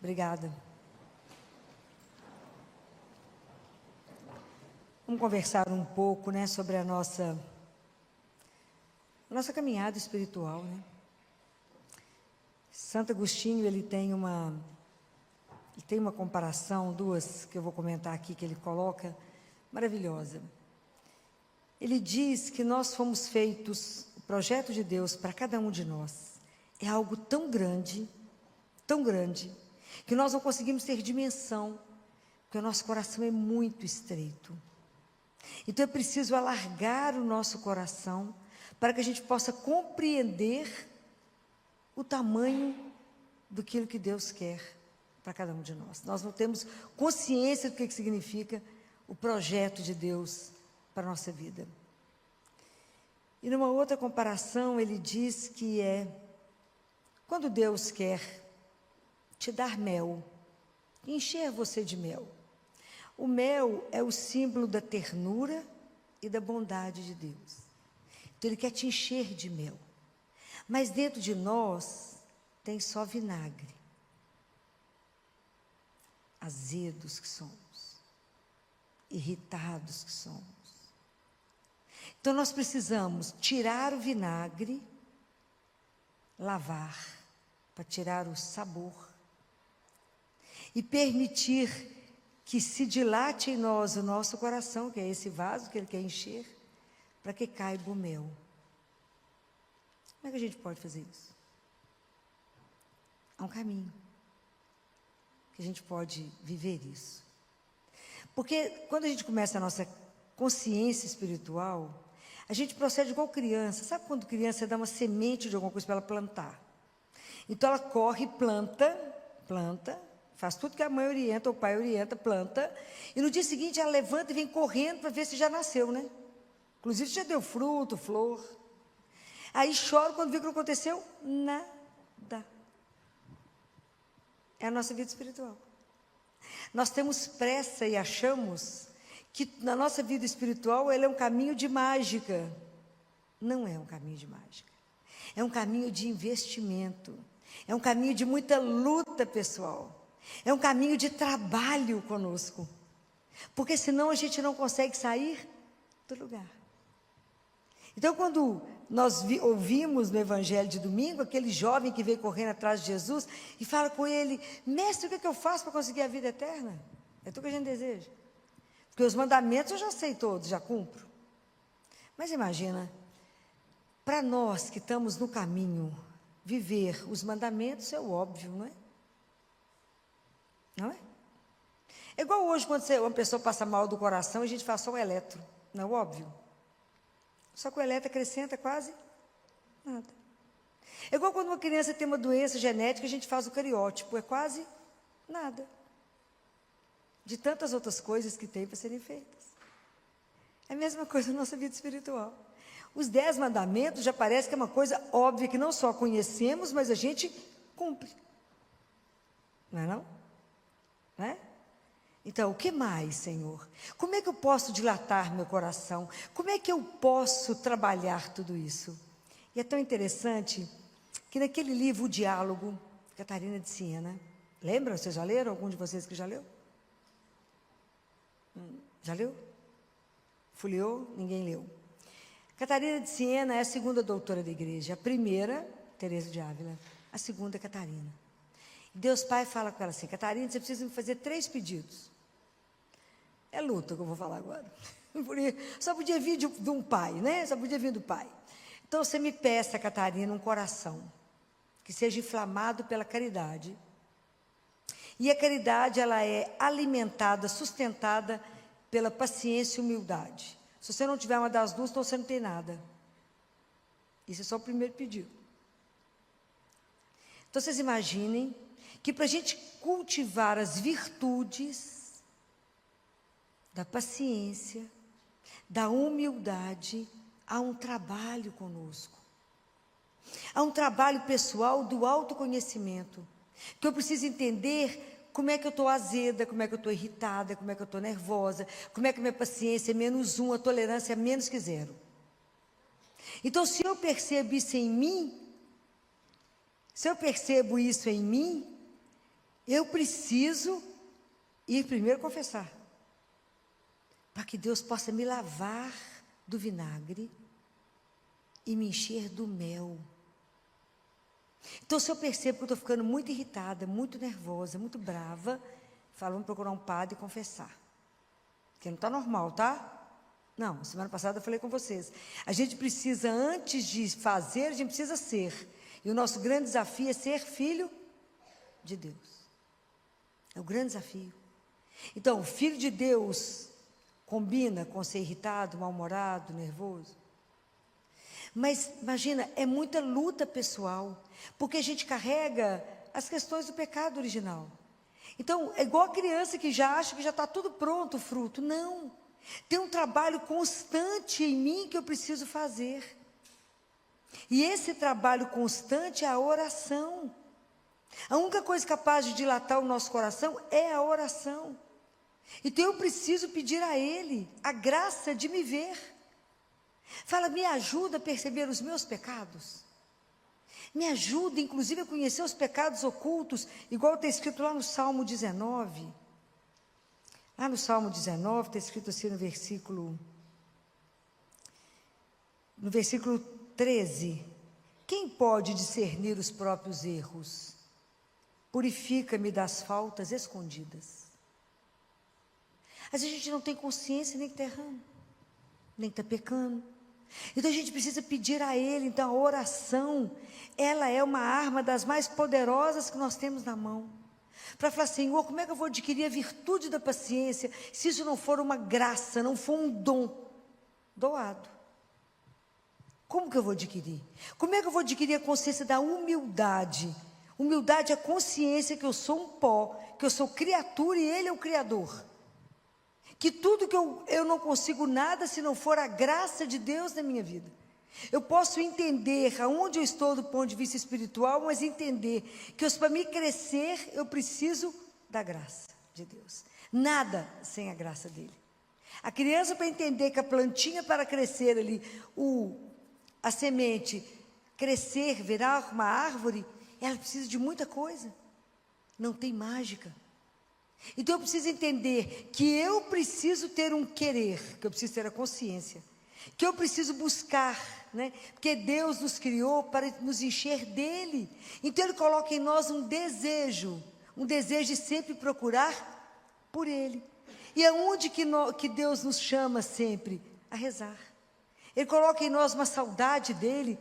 Obrigada. Vamos conversar um pouco, né, sobre a nossa caminhada espiritual, né? Santo Agostinho, ele tem uma comparação, duas que eu vou comentar aqui, que ele coloca, maravilhosa. Ele diz que nós fomos feitos, o projeto de Deus para cada um de nós é algo tão grande, que nós não conseguimos ter dimensão, porque o nosso coração é muito estreito. Então é preciso alargar o nosso coração para que a gente possa compreender o tamanho daquilo que Deus quer para cada um de nós. Nós não temos consciência do que significa o projeto de Deus para a nossa vida. E numa outra comparação, ele diz que quando Deus quer te dar mel, encher você de mel. O mel é o símbolo da ternura e da bondade de Deus. Então, Ele quer te encher de mel. Mas dentro de nós tem só vinagre. Azedos que somos. Irritados que somos. Então, nós precisamos tirar o vinagre, lavar, para tirar o sabor. E permitir que se dilate em nós o nosso coração, que é esse vaso que Ele quer encher, para que caiba o mel. Como é que a gente pode fazer isso? Há um caminho que a gente pode viver isso. Porque quando a gente começa a nossa consciência espiritual, a gente procede igual criança. Sabe quando criança dá uma semente de alguma coisa para ela plantar? Então ela corre, planta, faz tudo que a mãe orienta, ou o pai orienta, planta, e no dia seguinte ela levanta e vem correndo para ver se já nasceu, né? Inclusive já deu fruto, flor. Aí chora quando vê o que aconteceu, nada. É a nossa vida espiritual. Nós temos pressa e achamos que na nossa vida espiritual ela é um caminho de mágica. Não é um caminho de mágica. É um caminho de investimento. É um caminho de muita luta pessoal. É um caminho de trabalho conosco. Porque senão a gente não consegue sair do lugar. Então, quando nós ouvimos no Evangelho de domingo, aquele jovem que veio correndo atrás de Jesus e fala com ele: mestre, o que eu faço para conseguir a vida eterna? É tudo que a gente deseja. Porque os mandamentos eu já sei todos, já cumpro. Mas imagina, para nós que estamos no caminho, viver os mandamentos é o óbvio, não é? Não é? É igual hoje, quando uma pessoa passa mal do coração, a gente faz só o eletro, não é óbvio? Só que o eletro acrescenta quase nada. É igual quando uma criança tem uma doença genética, a gente faz o cariótipo, é quase nada. De tantas outras coisas que tem para serem feitas. É a mesma coisa na nossa vida espiritual. Os 10 mandamentos já parece que é uma coisa óbvia, que não só conhecemos, mas a gente cumpre. Não é não? Não é? Então, o que mais, Senhor? Como é que eu posso dilatar meu coração? Como é que eu posso trabalhar tudo isso? E é tão interessante que naquele livro, O Diálogo, Catarina de Siena, lembra? Vocês já leram? Algum de vocês que já leu? Já leu? Folheou? Ninguém leu. Catarina de Siena é a segunda doutora da igreja. A primeira, Teresa de Ávila. A segunda, Catarina. Deus Pai fala com ela assim: Catarina, você precisa me fazer 3 pedidos. É luta que eu vou falar agora. Só podia vir de um pai, né? Só podia vir do pai. Então, você me peça, Catarina, um coração que seja inflamado pela caridade. E a caridade, ela é alimentada, sustentada pela paciência e humildade. Se você não tiver uma das duas, então você não tem nada. Isso é só o primeiro pedido. Então, vocês imaginem que para a gente cultivar as virtudes da paciência, da humildade, há um trabalho conosco. Há um trabalho pessoal do autoconhecimento. Que eu preciso entender como é que eu estou azeda, como é que eu estou irritada, como é que eu estou nervosa, como é que a minha paciência é -1, a tolerância é menos que 0. Então, se eu percebo isso em mim, eu preciso ir primeiro confessar, para que Deus possa me lavar do vinagre e me encher do mel. Então, se eu percebo que eu estou ficando muito irritada, muito nervosa, muito brava, falo, vamos procurar um padre e confessar. Porque não está normal, tá? Não, semana passada eu falei com vocês. A gente precisa, antes de fazer, a gente precisa ser. E o nosso grande desafio é ser filho de Deus. É o grande desafio. Então, filho de Deus combina com ser irritado, mal-humorado, nervoso. Mas, imagina, é muita luta pessoal, porque a gente carrega as questões do pecado original. Então, é igual a criança que já acha que já está tudo pronto o fruto. Não. Tem um trabalho constante em mim que eu preciso fazer. E esse trabalho constante é a oração. A única coisa capaz de dilatar o nosso coração é a oração. Então eu preciso pedir a Ele a graça de me ver. Fala, me ajuda a perceber os meus pecados. Me ajuda, inclusive, a conhecer os pecados ocultos, igual está escrito lá no Salmo 19. Lá no Salmo 19, está escrito assim no versículo 13. Quem pode discernir os próprios erros? Purifica-me das faltas escondidas. Às vezes a gente não tem consciência nem que está errando, nem que está pecando. Então a gente precisa pedir a Ele. Então a oração, ela é uma arma das mais poderosas que nós temos na mão. Para falar, Senhor, como é que eu vou adquirir a virtude da paciência, se isso não for uma graça, não for um dom doado? Como que eu vou adquirir? Como é que eu vou adquirir a consciência da humildade? Humildade é a consciência que eu sou um pó, que eu sou criatura e Ele é o Criador. Que tudo que eu não consigo nada se não for a graça de Deus na minha vida. Eu posso entender aonde eu estou do ponto de vista espiritual, mas entender que para mim crescer, eu preciso da graça de Deus. Nada sem a graça dele. A criança, para entender que a plantinha para crescer ali, a semente crescer, virar uma árvore, ela precisa de muita coisa. Não tem mágica. Então eu preciso entender que eu preciso ter um querer, que eu preciso ter a consciência, que eu preciso buscar, né? Porque Deus nos criou para nos encher dele. Então Ele coloca em nós um desejo de sempre procurar por Ele. E aonde que Deus nos chama sempre? A rezar. Ele coloca em nós uma saudade dele.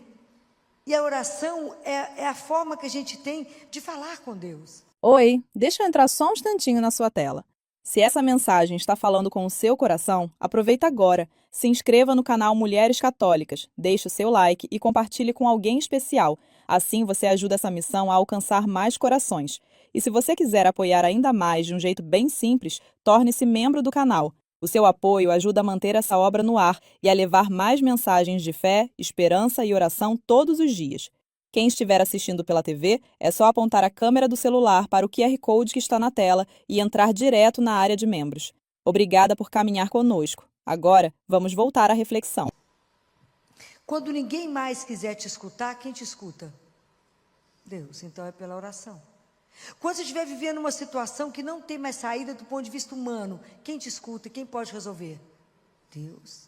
E a oração é a forma que a gente tem de falar com Deus. Oi, deixa eu entrar só um instantinho na sua tela. Se essa mensagem está falando com o seu coração, aproveita agora, se inscreva no canal Mulheres Católicas, deixe o seu like e compartilhe com alguém especial. Assim você ajuda essa missão a alcançar mais corações. E se você quiser apoiar ainda mais de um jeito bem simples, torne-se membro do canal. O seu apoio ajuda a manter essa obra no ar e a levar mais mensagens de fé, esperança e oração todos os dias. Quem estiver assistindo pela TV, é só apontar a câmera do celular para o QR Code que está na tela e entrar direto na área de membros. Obrigada por caminhar conosco. Agora, vamos voltar à reflexão. Quando ninguém mais quiser te escutar, quem te escuta? Deus. Então é pela oração. Quando você estiver vivendo uma situação que não tem mais saída do ponto de vista humano, quem te escuta? Quem pode resolver? Deus.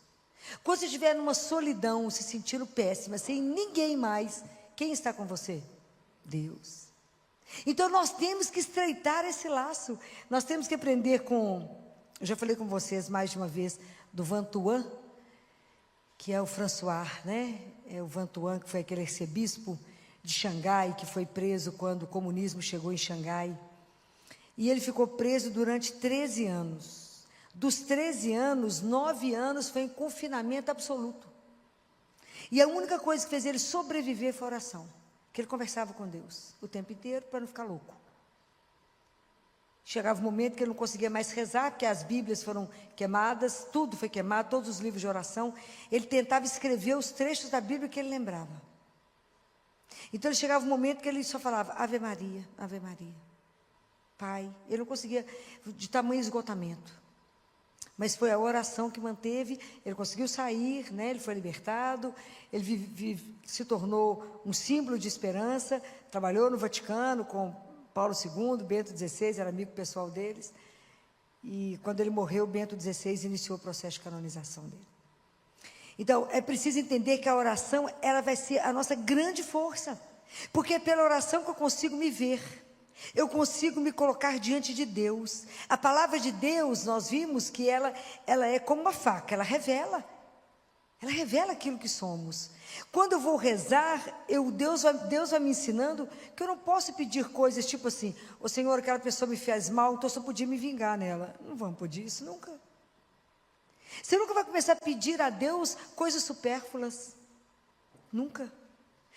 Quando você estiver numa solidão, se sentindo péssima, sem ninguém mais, quem está com você? Deus. Então nós temos que estreitar esse laço. Nós temos que aprender eu já falei com vocês mais de uma vez, do Vantuan, que é o François, né? É o Vantuan, que foi aquele arcebispo de Xangai, que foi preso quando o comunismo chegou em Xangai. E ele ficou preso durante 13 anos. Dos 13 anos, 9 anos foi em confinamento absoluto. E a única coisa que fez ele sobreviver foi a oração. Que ele conversava com Deus o tempo inteiro para não ficar louco. Chegava um momento que ele não conseguia mais rezar, porque as Bíblias foram queimadas, tudo foi queimado, todos os livros de oração. Ele tentava escrever os trechos da Bíblia que ele lembrava. Então ele chegava um momento que ele só falava Ave Maria, Ave Maria. Pai, ele não conseguia, de tamanho esgotamento. Mas foi a oração que manteve, ele conseguiu sair, né? Ele foi libertado, ele se tornou um símbolo de esperança, trabalhou no Vaticano com Paulo II, Bento XVI, era amigo pessoal deles. E quando ele morreu, Bento XVI iniciou o processo de canonização dele. Então, é preciso entender que a oração, ela vai ser a nossa grande força. Porque é pela oração que eu consigo me ver. Eu consigo me colocar diante de Deus. A palavra de Deus, nós vimos que ela é como uma faca, ela revela. Ela revela aquilo que somos. Quando eu vou rezar, Deus vai me ensinando que eu não posso pedir coisas tipo assim, ô Senhor, aquela pessoa me fez mal, então eu só podia me vingar nela. Não vamos pedir isso nunca. Você nunca vai começar a pedir a Deus coisas supérfluas. Nunca.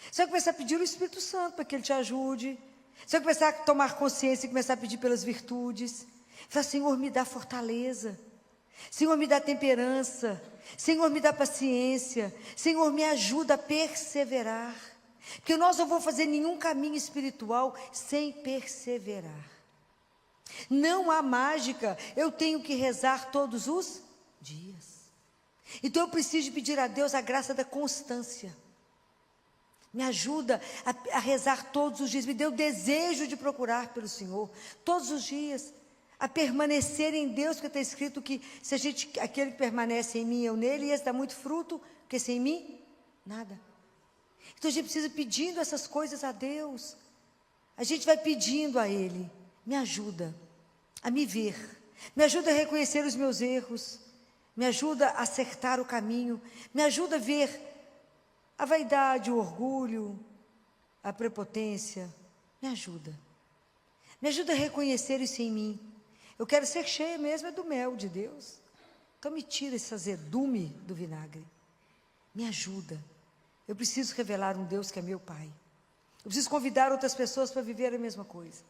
Você vai começar a pedir o Espírito Santo para que Ele te ajude. Você vai começar a tomar consciência e começar a pedir pelas virtudes. Falar, Senhor, me dá fortaleza. Senhor, me dá temperança. Senhor, me dá paciência. Senhor, me ajuda a perseverar. Porque nós não vamos fazer nenhum caminho espiritual sem perseverar. Não há mágica. Eu tenho que rezar todos os dias. Então eu preciso pedir a Deus a graça da constância. Me ajuda a rezar todos os dias. Me dê o desejo de procurar pelo Senhor todos os dias. A permanecer em Deus, porque está escrito que se aquele que permanece em mim, eu nele, e esse dá muito fruto, porque sem mim, nada. Então a gente precisa pedindo essas coisas a Deus. A gente vai pedindo a Ele, me ajuda a me ver, me ajuda a reconhecer os meus erros, me ajuda a acertar o caminho, me ajuda a ver a vaidade, o orgulho, a prepotência, me ajuda. Me ajuda a reconhecer isso em mim. Eu quero ser cheia mesmo do mel de Deus. Então me tira esse azedume do vinagre. Me ajuda. Eu preciso revelar um Deus que é meu Pai. Eu preciso convidar outras pessoas para viver a mesma coisa.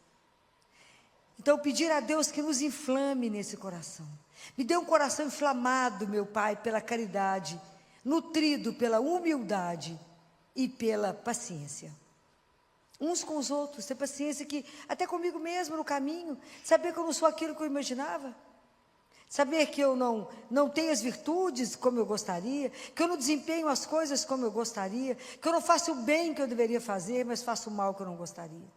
Então pedir a Deus que nos inflame nesse coração. Me dê um coração inflamado, meu Pai, pela caridade, nutrido pela humildade e pela paciência. Uns com os outros, ter paciência que, até comigo mesmo no caminho, saber que eu não sou aquilo que eu imaginava, saber que eu não tenho as virtudes como eu gostaria, que eu não desempenho as coisas como eu gostaria, que eu não faço o bem que eu deveria fazer, mas faço o mal que eu não gostaria.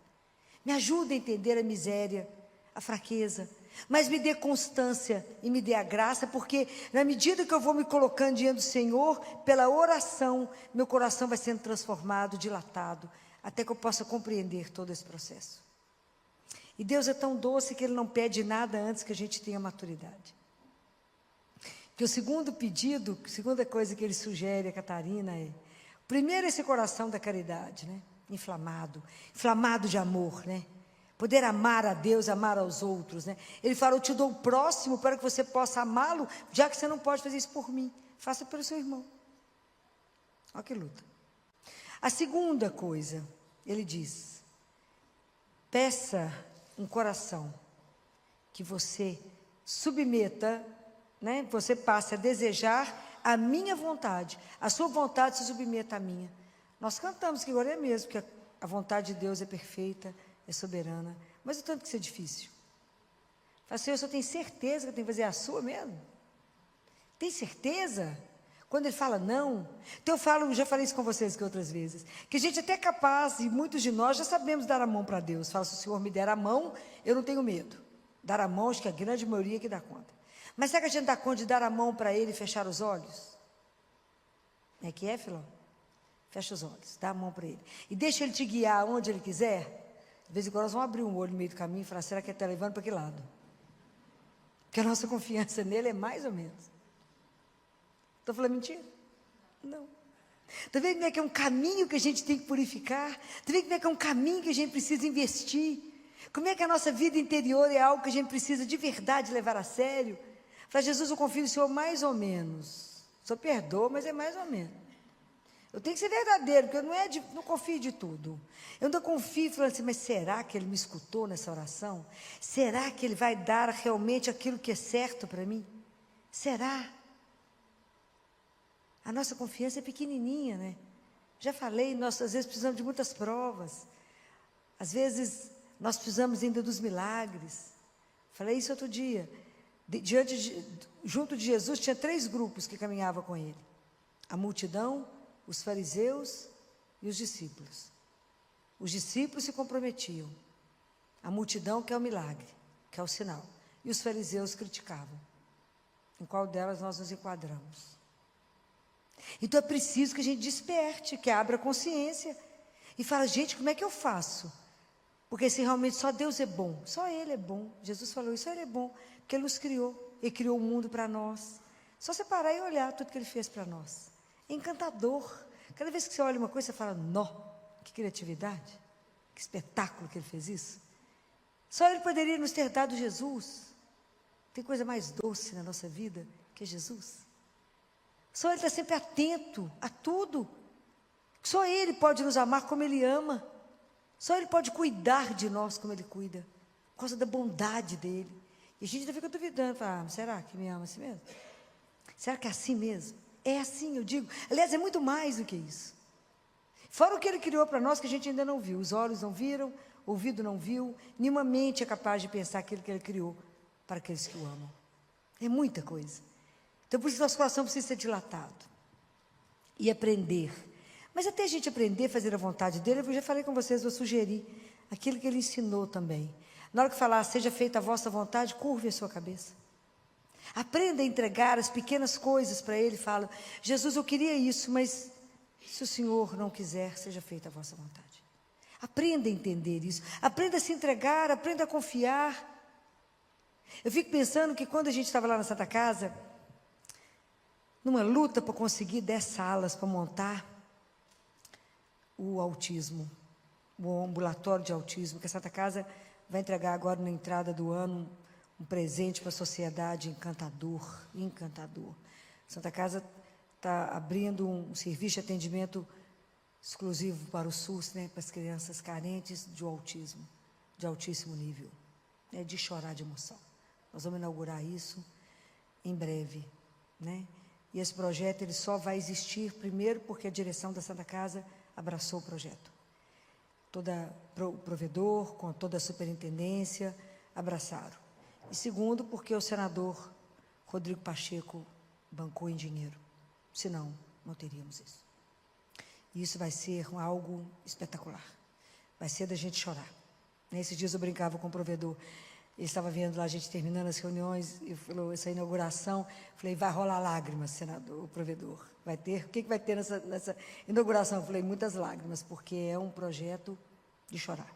Me ajuda a entender a miséria, a fraqueza, mas me dê constância e me dê a graça, porque na medida que eu vou me colocando diante do Senhor, pela oração, meu coração vai sendo transformado, dilatado, até que eu possa compreender todo esse processo. E Deus é tão doce que Ele não pede nada antes que a gente tenha maturidade. Porque o segundo pedido, a segunda coisa que Ele sugere a Catarina é, primeiro esse coração da caridade, né? Inflamado de amor, né? Poder amar a Deus, amar aos outros, né? Ele fala, eu te dou o próximo para que você possa amá-lo, já que você não pode fazer isso por mim, faça pelo seu irmão. Olha que luta. A segunda coisa, ele diz, peça um coração que você submeta, né? Você passe a desejar a minha vontade, a sua vontade se submeta à minha. Nós cantamos que agora é mesmo, que a vontade de Deus é perfeita, é soberana, mas o tanto que isso é difícil. Fala, Senhor, eu só tenho certeza que eu tenho que fazer a sua mesmo? Tem certeza? Quando Ele fala não, então eu já falei isso com vocês que outras vezes, que a gente até é capaz, e muitos de nós já sabemos dar a mão para Deus. Fala, se o Senhor me der a mão, eu não tenho medo. Dar a mão, acho que a grande maioria que dá conta. Mas será que a gente dá conta de dar a mão para Ele e fechar os olhos? É que é, Filó? Fecha os olhos, dá a mão para Ele. E deixa Ele te guiar onde Ele quiser. De vez em quando nós vamos abrir um olho no meio do caminho e falar, será que Ele está levando para que lado? Porque a nossa confiança nele é mais ou menos. Estou falando mentira? Não. Está vendo como é que é um caminho que a gente tem que purificar? Está vendo como é que é um caminho que a gente precisa investir? Como é que a nossa vida interior é algo que a gente precisa de verdade levar a sério? Fala, Jesus, eu confio no Senhor mais ou menos. O Senhor perdoa, mas é mais ou menos. Eu tenho que ser verdadeiro, porque eu não confio de tudo. Eu não confio falando assim, mas será que Ele me escutou nessa oração? Será que Ele vai dar realmente aquilo que é certo para mim? Será? A nossa confiança é pequenininha, né? Já falei, nós às vezes precisamos de muitas provas. Às vezes nós precisamos ainda dos milagres. Falei isso outro dia. Junto de Jesus tinha 3 grupos que caminhavam com Ele. A multidão, os fariseus e os discípulos. Os discípulos se comprometiam A multidão quer o milagre, quer o sinal. E os fariseus criticavam. Em qual delas nós nos enquadramos? Então é preciso que a gente desperte, que abra a consciência e fala, gente, como é que eu faço? Porque se realmente só Deus é bom, só Ele é bom. Jesus falou isso, só Ele é bom, porque Ele nos criou. Ele criou o mundo para nós. Só você parar e olhar tudo que Ele fez para nós. É encantador. Cada vez que você olha uma coisa, você fala, nó, que criatividade, que espetáculo que Ele fez isso. Só Ele poderia nos ter dado Jesus. Tem coisa mais doce na nossa vida que Jesus. Só Ele está sempre atento a tudo. Só Ele pode nos amar como Ele ama. Só Ele pode cuidar de nós como Ele cuida. Por causa da bondade dEle. E a gente ainda fica duvidando. Fala, será que me ama assim mesmo? Será que é assim mesmo? É assim, eu digo. Aliás, é muito mais do que isso. Fora o que Ele criou para nós que a gente ainda não viu. Os olhos não viram, o ouvido não viu. Nenhuma mente é capaz de pensar aquilo que Ele criou para aqueles que o amam. É muita coisa. Então, por isso, nosso coração precisa ser dilatado. E aprender. Mas até a gente aprender a fazer a vontade dEle, eu já falei com vocês, vou sugerir aquilo que Ele ensinou também. Na hora que falar, seja feita a vossa vontade, curve a sua cabeça. Aprenda a entregar as pequenas coisas para Ele. Fala, Jesus, eu queria isso, mas se o Senhor não quiser, seja feita a vossa vontade. Aprenda a entender isso. Aprenda a se entregar, aprenda a confiar. Eu fico pensando que quando a gente estava lá na Santa Casa, numa luta para conseguir 10 salas para montar o autismo, o ambulatório de autismo, que a Santa Casa vai entregar agora na entrada do ano um presente para a sociedade encantador, encantador. A Santa Casa está abrindo um serviço de atendimento exclusivo para o SUS, né, para as crianças carentes de autismo, de altíssimo nível, né, de chorar de emoção. Nós vamos inaugurar isso em breve, né? E esse projeto ele só vai existir, primeiro, porque a direção da Santa Casa abraçou o projeto. O provedor, com toda a superintendência, abraçaram. E segundo, porque o senador Rodrigo Pacheco bancou em dinheiro. Senão, não teríamos isso. E isso vai ser algo espetacular. Vai ser da gente chorar. Nesses dias eu brincava com o provedor. Ele estava vendo lá a gente terminando as reuniões e falou, essa inauguração, falei, vai rolar lágrimas, senador, o provedor. Vai ter, o que vai ter nessa inauguração? Eu falei, muitas lágrimas, porque é um projeto de chorar.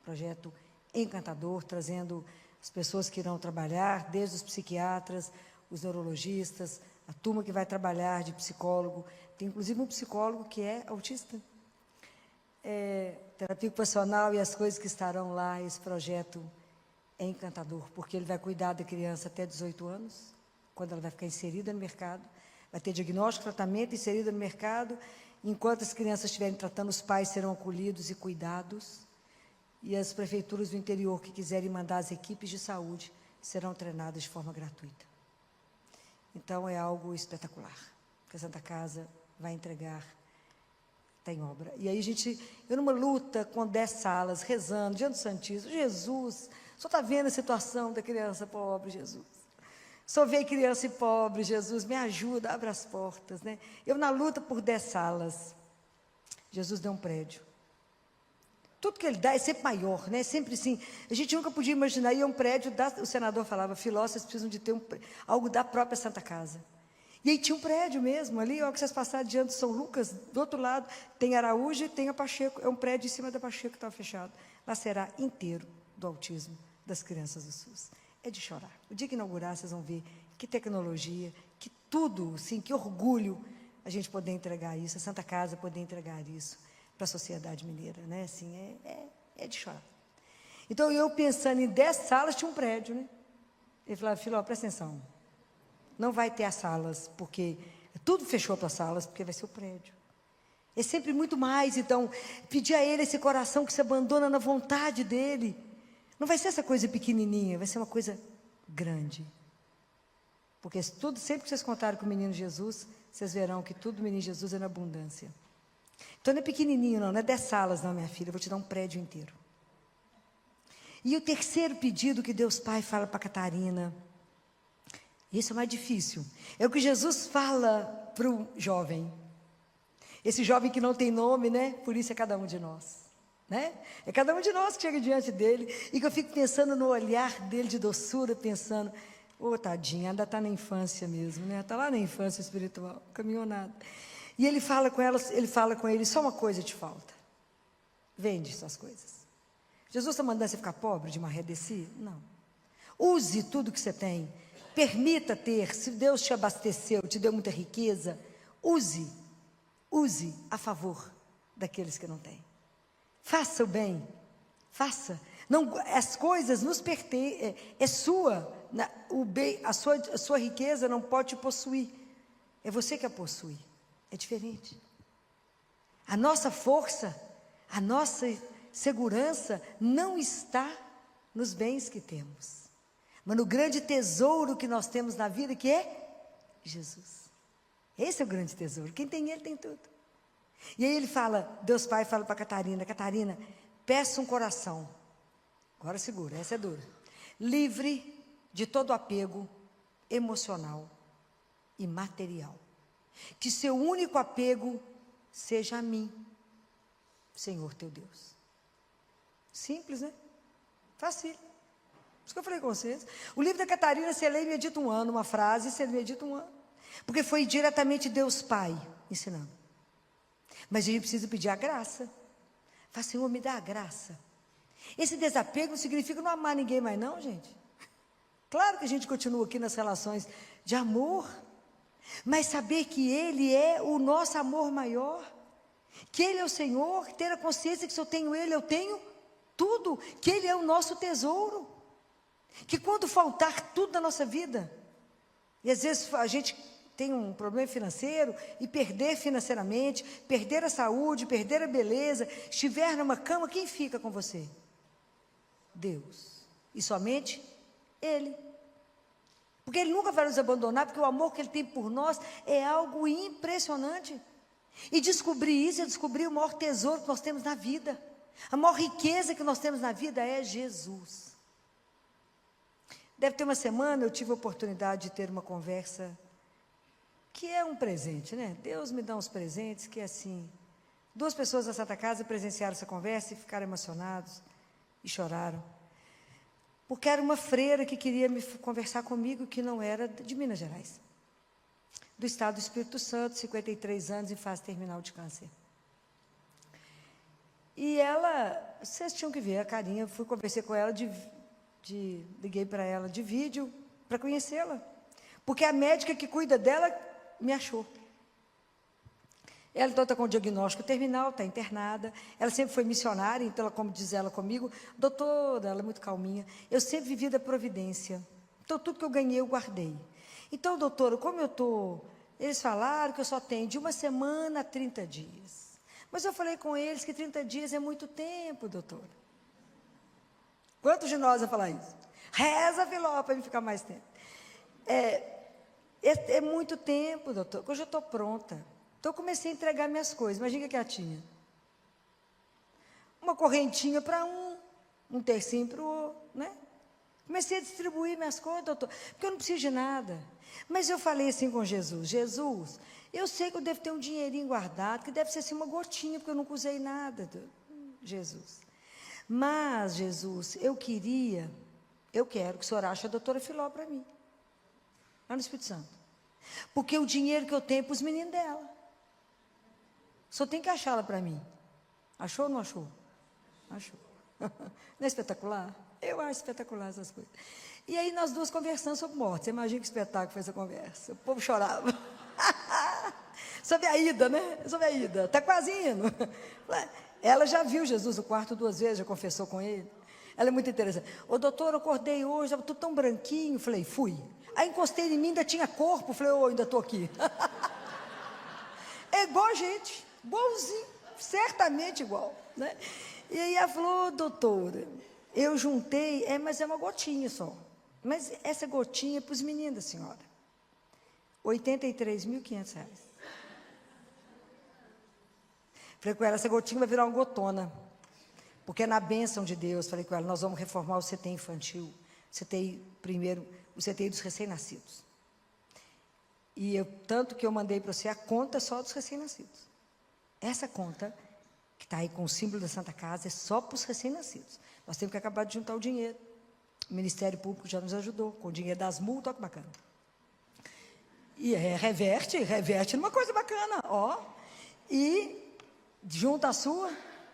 Projeto encantador, trazendo as pessoas que irão trabalhar, desde os psiquiatras, os neurologistas, a turma que vai trabalhar de psicólogo. Tem inclusive um psicólogo que é autista. Terapia ocupacional e as coisas que estarão lá, esse projeto é encantador, porque ele vai cuidar da criança até 18 anos, quando ela vai ficar inserida no mercado, vai ter diagnóstico, tratamento, inserida no mercado, enquanto as crianças estiverem tratando, os pais serão acolhidos e cuidados, e as prefeituras do interior que quiserem mandar as equipes de saúde serão treinadas de forma gratuita. Então, é algo espetacular, que a Santa Casa vai entregar, está em obra. E aí eu numa luta com 10 salas, rezando, diante do Santíssimo, Jesus, só está vendo a situação da criança pobre, Jesus. Só vê criança pobre, Jesus, me ajuda, abre as portas, né? Eu na luta por 10 salas, Jesus deu um prédio. Tudo que Ele dá é sempre maior, né? Sempre assim. A gente nunca podia imaginar, ia um prédio, o senador falava, filósofos precisam de ter algo da própria Santa Casa. E aí tinha um prédio mesmo, ali, ó, que vocês passaram diante de São Lucas, do outro lado, tem Araújo e tem a Pacheco, é um prédio em cima da Pacheco que estava fechado. Lá será inteiro do autismo das crianças do SUS. É de chorar. O dia que inaugurar, vocês vão ver que tecnologia, que tudo, sim, que orgulho a gente poder entregar isso, a Santa Casa poder entregar isso para a sociedade mineira, né? Assim, é de chorar. Então, eu pensando em 10 salas, tinha um prédio, né? Ele falava, filho, ó, presta atenção, não vai ter as salas, porque tudo fechou para as salas, porque vai ser o prédio. É sempre muito mais, então, pedir a Ele esse coração que se abandona na vontade dEle. Não vai ser essa coisa pequenininha, vai ser uma coisa grande. Porque tudo, sempre que vocês contarem com o menino Jesus, vocês verão que tudo do menino Jesus é na abundância. Então não é pequenininho não é 10 salas não, minha filha, eu vou te dar um prédio inteiro. E o terceiro pedido que Deus Pai fala para Catarina, esse é o mais difícil, é o que Jesus fala para o jovem. Esse jovem que não tem nome, né? Por isso é cada um de nós. né? É cada um de nós que chega diante dele e que eu fico pensando no olhar dele de doçura, pensando, ô, tadinha, ainda está na infância mesmo, né? Está lá na infância espiritual, caminhou nada. E ele fala com ela, ele fala com ele, só uma coisa te falta. Vende suas coisas. Jesus está mandando você ficar pobre de maré descer? Não. Use tudo que você tem. Permita ter. Se Deus te abasteceu, te deu muita riqueza, use a favor daqueles que não têm. Faça o bem. Faça. Não, as coisas nos pertencem. É sua. O bem, a sua riqueza não pode te possuir. É você que a possui. É diferente. A nossa força, a nossa segurança não está nos bens que temos, mas no grande tesouro que nós temos na vida, que é Jesus. Esse é o grande tesouro. Quem tem ele tem tudo. E aí ele fala, Deus Pai fala para Catarina, Catarina, peça um coração. Agora segura, essa é dura. Livre de todo apego emocional e material. Que seu único apego seja a mim, Senhor teu Deus. Simples, né? Fácil. Por isso que eu falei com vocês. O livro da Catarina, você lê e medita um ano, uma frase, você medita um ano. Porque foi diretamente Deus Pai ensinando. Mas a gente precisa pedir a graça. Fala, Senhor, me dá a graça. Esse desapego não significa não amar ninguém mais não, gente. Claro que a gente continua aqui nas relações de amor, mas saber que Ele é o nosso amor maior, que Ele é o Senhor, ter a consciência que se eu tenho Ele, eu tenho tudo, que Ele é o nosso tesouro, que quando faltar tudo na nossa vida, e às vezes a gente tem um problema financeiro, e perder financeiramente, perder a saúde, perder a beleza, estiver numa cama, quem fica com você? Deus, e somente Ele. Porque Ele nunca vai nos abandonar, porque o amor que Ele tem por nós é algo impressionante. E descobrir isso é descobrir o maior tesouro que nós temos na vida. A maior riqueza que nós temos na vida é Jesus. Deve ter uma semana eu tive a oportunidade de ter uma conversa que é um presente, né? Deus me dá uns presentes que é assim. 2 pessoas da Santa Casa presenciaram essa conversa e ficaram emocionados e choraram. Porque era uma freira que queria conversar comigo, que não era de Minas Gerais. Do estado do Espírito Santo, 53 anos, em fase terminal de câncer. E ela, vocês tinham que ver a carinha, fui conversar com ela, liguei para ela de vídeo, para conhecê-la. Porque a médica que cuida dela me achou. Ela então está com o diagnóstico terminal, está internada. Ela sempre foi missionária, então, como diz ela comigo, doutora, ela é muito calminha, eu sempre vivi da providência. Então, tudo que eu ganhei, eu guardei. Então, doutora, como eu estou... Eles falaram que eu só tenho de 1 semana a 30 dias. Mas eu falei com eles que 30 dias é muito tempo, doutora. Quantos de nós vão falar isso? Reza, Filó, para me ficar mais tempo. É muito tempo, doutor, hoje eu estou pronta. Então, eu comecei a entregar minhas coisas. Imagina o que ela tinha. Uma correntinha para um tercinho para o outro, né? Comecei a distribuir minhas coisas, doutor, porque eu não preciso de nada. Mas eu falei assim com Jesus, Jesus, eu sei que eu devo ter um dinheirinho guardado, que deve ser assim uma gotinha, porque eu nunca usei nada, Jesus. Mas, Jesus, eu quero que o senhor ache a doutora Filó para mim, lá no Espírito Santo. Porque o dinheiro que eu tenho é para os meninos dela. Só tem que achá-la para mim. Achou ou não achou? Achou. Não é espetacular? Eu acho espetacular essas coisas. E aí nós duas conversando sobre morte. Você imagina que espetáculo foi essa conversa. O povo chorava. Sobre a ida, né? Sobre a ida. Está quase indo. Ela já viu Jesus no quarto 2 vezes, já confessou com ele. Ela é muito interessante. Ô, doutor, eu acordei hoje, estava tudo tão branquinho. Falei, fui. Aí encostei em mim, ainda tinha corpo. Falei, ainda estou aqui. É igual a gente. Igualzinho. Certamente igual, né? E aí ela falou, doutora, eu juntei, mas é uma gotinha só. Mas essa gotinha é para os meninos da senhora. R$ 83.500. Falei com ela, essa gotinha vai virar uma gotona. Porque é na bênção de Deus. Falei com ela, nós vamos reformar o CT infantil. O CTI dos recém-nascidos. E tanto que eu mandei para você a conta só dos recém-nascidos. Essa conta que está aí com o símbolo da Santa Casa, é só para os recém-nascidos. Nós temos que acabar de juntar o dinheiro. O Ministério Público já nos ajudou, com o dinheiro das multas, olha que bacana. E reverte numa coisa bacana, ó. E junta a sua,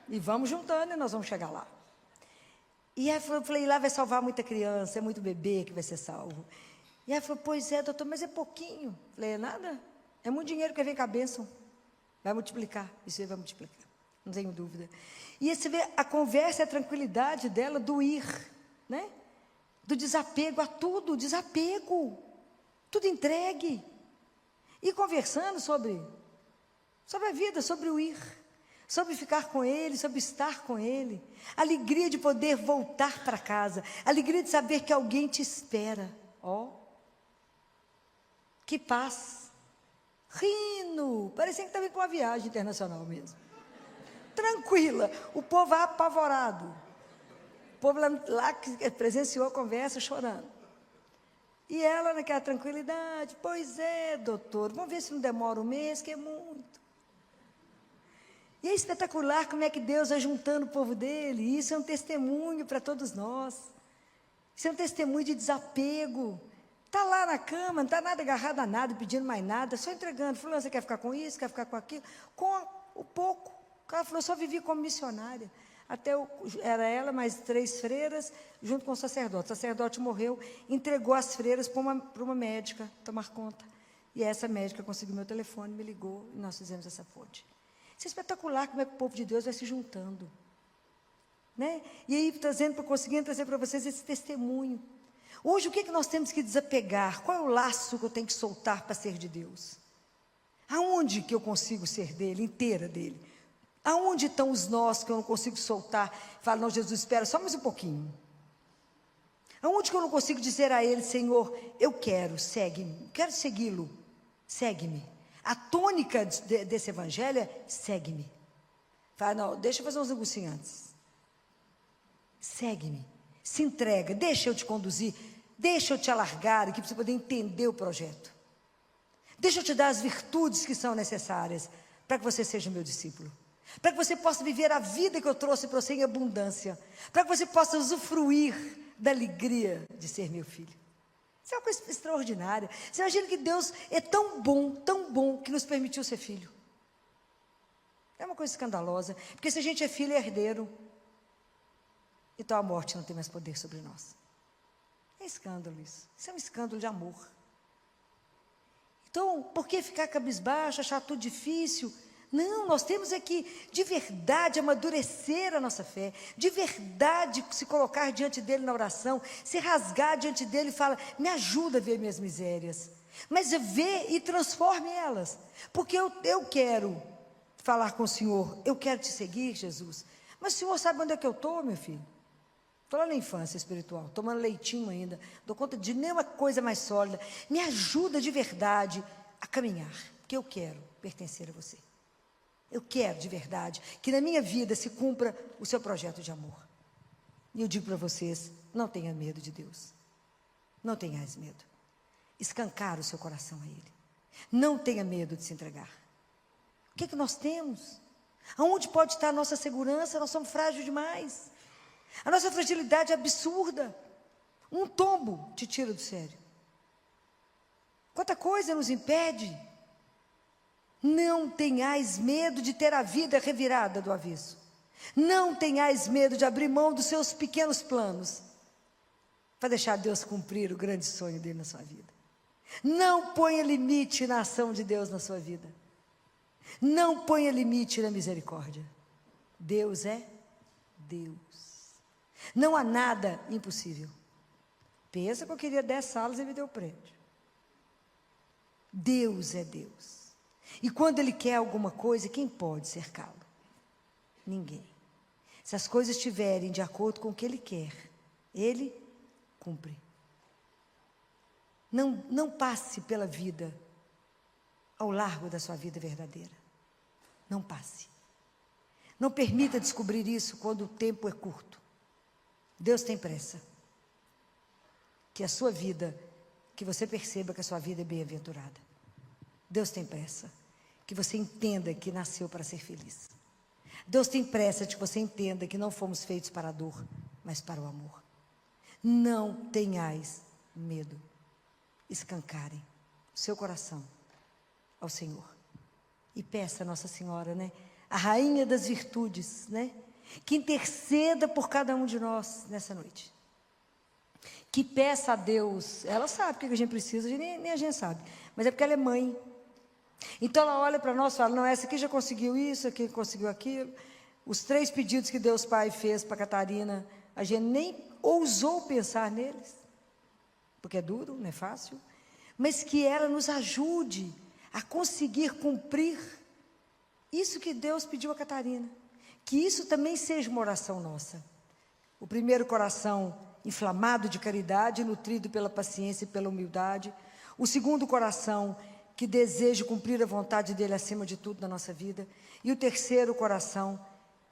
e vamos juntando, e nós vamos chegar lá. E aí eu falei, lá vai salvar muita criança, é muito bebê que vai ser salvo. E aí falou, pois é, doutor, mas é pouquinho. Falei, é nada, é muito dinheiro que vem com a bênção. Vai multiplicar, isso aí vai multiplicar, não tenho dúvida. E aí você vê a conversa e a tranquilidade dela do ir, né? Do desapego a tudo, desapego, tudo entregue. E conversando sobre a vida, sobre o ir, sobre ficar com Ele, sobre estar com Ele. Alegria de poder voltar para casa, alegria de saber que alguém te espera. Ó, que paz. Rindo, parecia que estava indo para uma viagem internacional mesmo. Tranquila, o povo apavorado. O povo lá que presenciou a conversa chorando. E ela naquela tranquilidade, pois é, doutor, vamos ver se não demora um mês, que é muito. E é espetacular como é que Deus vai juntando o povo dele. E isso é um testemunho para todos nós. Isso é um testemunho de desapego. Está lá na cama, não está nada agarrado a nada, pedindo mais nada, só entregando. Fulano, você quer ficar com isso, quer ficar com aquilo? Com o pouco. O cara falou, só vivi como missionária. Era ela, mais 3 freiras, junto com o sacerdote. O sacerdote morreu, entregou as freiras para uma médica tomar conta. E essa médica conseguiu meu telefone, me ligou, e nós fizemos essa ponte. Isso é espetacular, como é que o povo de Deus vai se juntando. Né? E aí, conseguindo trazer para vocês esse testemunho. Hoje, o que nós temos que desapegar? Qual é o laço que eu tenho que soltar para ser de Deus? Aonde que eu consigo ser dele, inteira dele? Aonde estão os nós que eu não consigo soltar? Falo, não, Jesus, espera só mais um pouquinho. Aonde que eu não consigo dizer a Ele, Senhor, eu quero, segue-me, quero segui-lo, segue-me. A tônica desse evangelho é, segue-me. Fala, não, deixa eu fazer uns negocinhos antes. Segue-me, se entrega, deixa eu te conduzir, deixa eu te alargar aqui para você poder entender o projeto. Deixa eu te dar as virtudes que são necessárias para que você seja meu discípulo. Para que você possa viver a vida que eu trouxe para você em abundância. Para que você possa usufruir da alegria de ser meu filho. Isso é uma coisa extraordinária. Você imagina que Deus é tão bom, que nos permitiu ser filho. É uma coisa escandalosa. Porque se a gente é filho, é herdeiro. Então a morte não tem mais poder sobre nós. É escândalo isso. Isso é um escândalo de amor. Então, por que ficar cabisbaixo, achar tudo difícil? Não, nós temos é que, de verdade, amadurecer a nossa fé, de verdade, se colocar diante dele na oração, se rasgar diante dele e falar, me ajuda a ver minhas misérias, mas vê e transforme elas, porque eu quero falar com o Senhor, eu quero te seguir, Jesus, mas o Senhor sabe onde é que eu estou, meu filho? Estou lá na infância espiritual, tomando leitinho ainda, dou conta de nenhuma coisa mais sólida, me ajuda de verdade a caminhar, porque eu quero pertencer a você. Eu quero, de verdade, que na minha vida se cumpra o seu projeto de amor. E eu digo para vocês, não tenha medo de Deus. Não tenhais medo. Escancar o seu coração a Ele. Não tenha medo de se entregar. O que é que nós temos? Aonde pode estar a nossa segurança? Nós somos frágeis demais. A nossa fragilidade é absurda. Um tombo te tira do sério. Quanta coisa nos impede. Não tenhais medo de ter a vida revirada do avesso. Não tenhais medo de abrir mão dos seus pequenos planos para deixar Deus cumprir o grande sonho dele na sua vida. Não ponha limite na ação de Deus na sua vida. Não ponha limite na misericórdia. Deus é Deus. Não há nada impossível. Pensa que eu queria 10 salas e me deu prédio. Deus é Deus. E quando Ele quer alguma coisa, quem pode cercá-lo? Ninguém. Se as coisas estiverem de acordo com o que Ele quer, Ele cumpre. Não passe pela vida ao largo da sua vida verdadeira. Não passe. Não permita descobrir isso quando o tempo é curto. Deus tem pressa. Que a sua vida, que você perceba que a sua vida é bem-aventurada. Deus tem pressa. Que você entenda que nasceu para ser feliz. Deus tem pressa de que você entenda que não fomos feitos para a dor, mas para o amor. Não tenhais medo. Escancarem o seu coração ao Senhor. E peça a Nossa Senhora, né? A rainha das virtudes, né? Que interceda por cada um de nós nessa noite. Que peça a Deus. Ela sabe o que a gente precisa, nem a gente sabe. Mas é porque ela é mãe. Então ela olha para nós e fala, não, essa aqui já conseguiu isso, aqui conseguiu aquilo. Os 3 pedidos que Deus Pai fez para Catarina, a gente nem ousou pensar neles. Porque é duro, não é fácil. Mas que ela nos ajude a conseguir cumprir isso que Deus pediu a Catarina. Que isso também seja uma oração nossa. O primeiro coração inflamado de caridade, nutrido pela paciência e pela humildade. O segundo coração que deseja cumprir a vontade dele acima de tudo na nossa vida. E o terceiro coração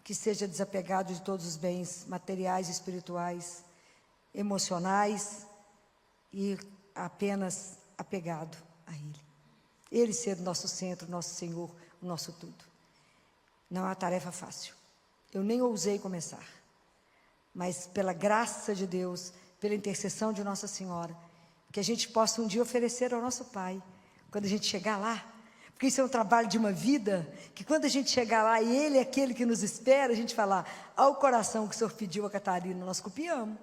que seja desapegado de todos os bens materiais, espirituais, emocionais e apenas apegado a Ele. Ele ser o nosso centro, nosso Senhor, o nosso tudo. Não é uma tarefa fácil. Eu nem ousei começar. Mas pela graça de Deus, pela intercessão de Nossa Senhora, que a gente possa um dia oferecer ao nosso Pai, quando a gente chegar lá, porque isso é um trabalho de uma vida, que quando a gente chegar lá e Ele é aquele que nos espera, a gente falar, ao coração que o Senhor pediu a Catarina, nós copiamos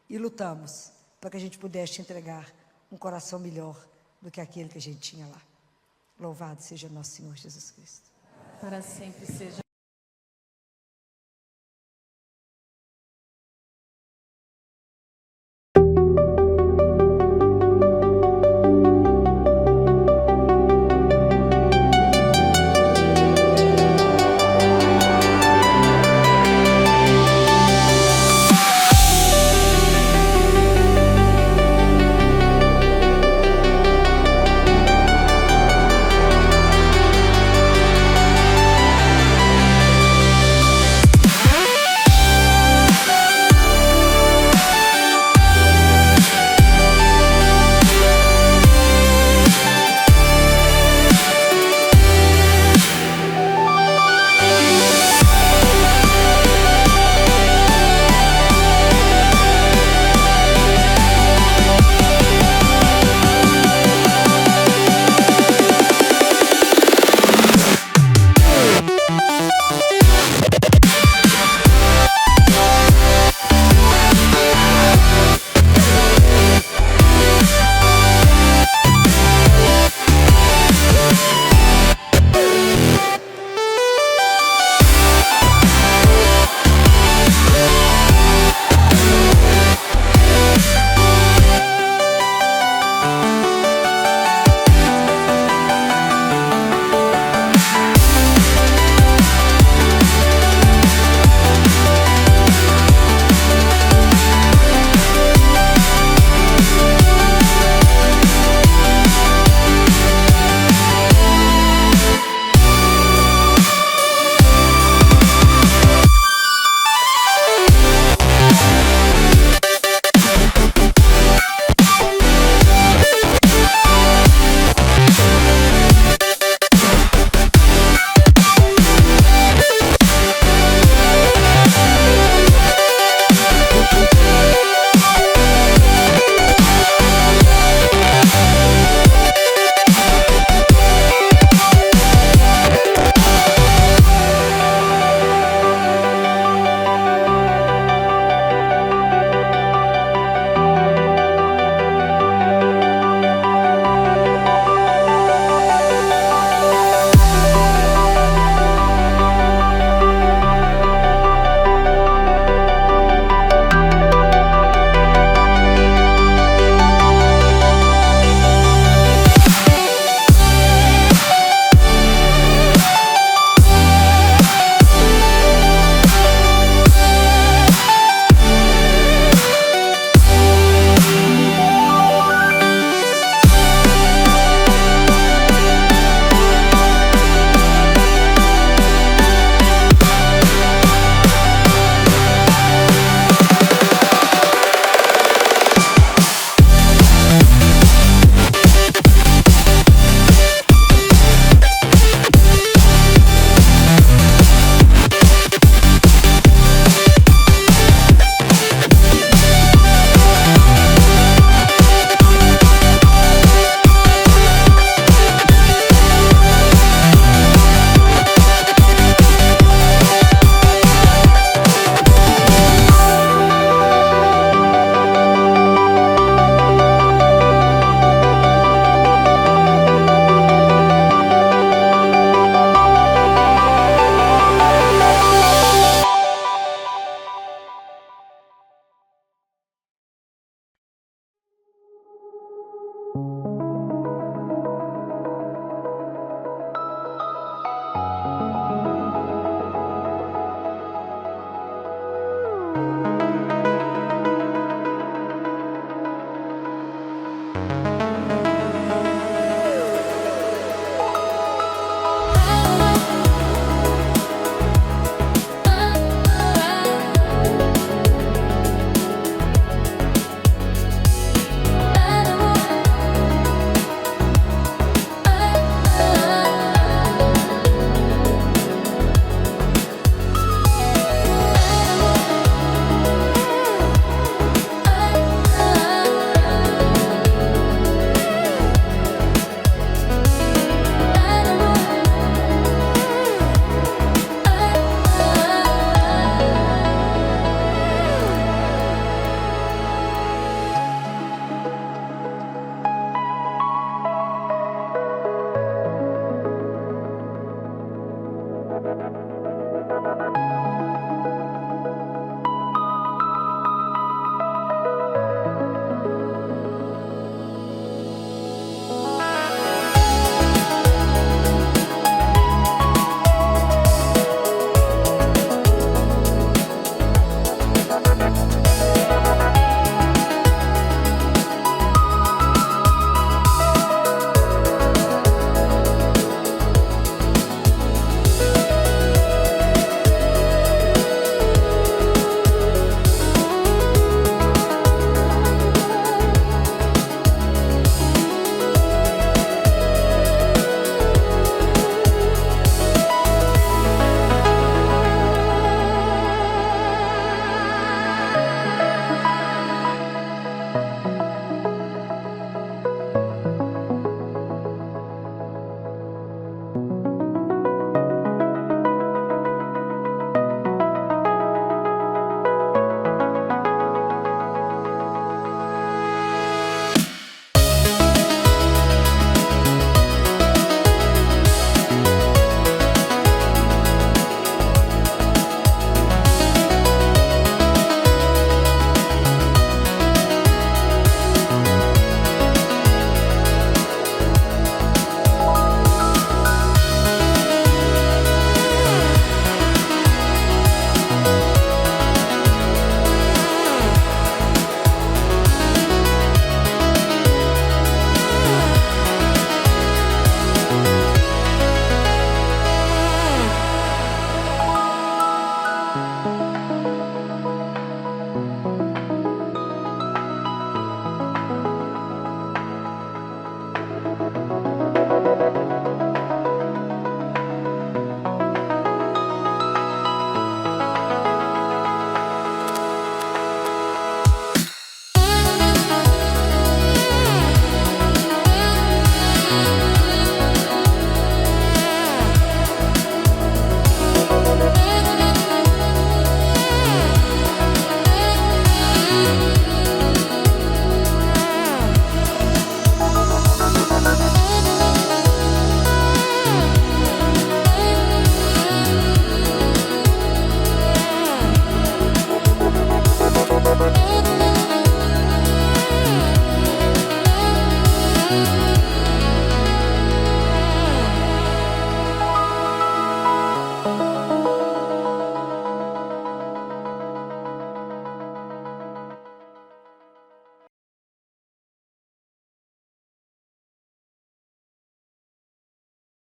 e lutamos para que a gente pudesse te entregar um coração melhor do que aquele que a gente tinha lá. Louvado seja nosso Senhor Jesus Cristo. Para sempre seja.